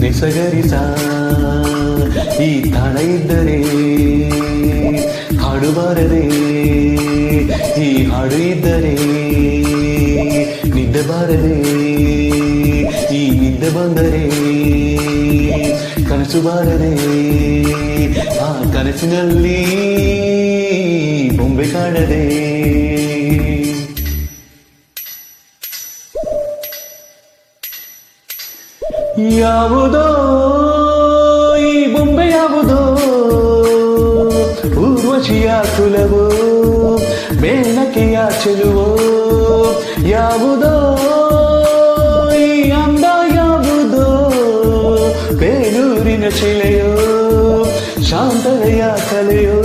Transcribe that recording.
ನೆಸಗರಿಸ ಈ ತಾಳ ಇದ್ದರೆ ಹಾಡು ಬಾರದೆ, ಈ ಹಾಡು ಇದ್ದರೆ ನಿದ್ದೆ ಬಾರದೆ, ಈ ನಿದ್ದೆ ಬಂದರೆ ಕನಸು ಬಾರದೆ, ಆ ಕನಸಿನಲ್ಲಿ ಬೊಂಬೆ ಕಾಣದೆ. ಯಾವುದೋ ಈ ಬೊಂಬೆ ಯಾವುದೋ ಊರ್ವಶಿಯ ಕುಲವೋ ಮೇನಕೆಯ ಚೆಲುವೋ, ಯಾವುದೋ ಈ ಅಂದ ಯಾವುದೋ ಬೇಲೂರಿನ ಶಿಲೆಯೋ ಶಾಂತಲೆಯ ಕಲೆಯೋ.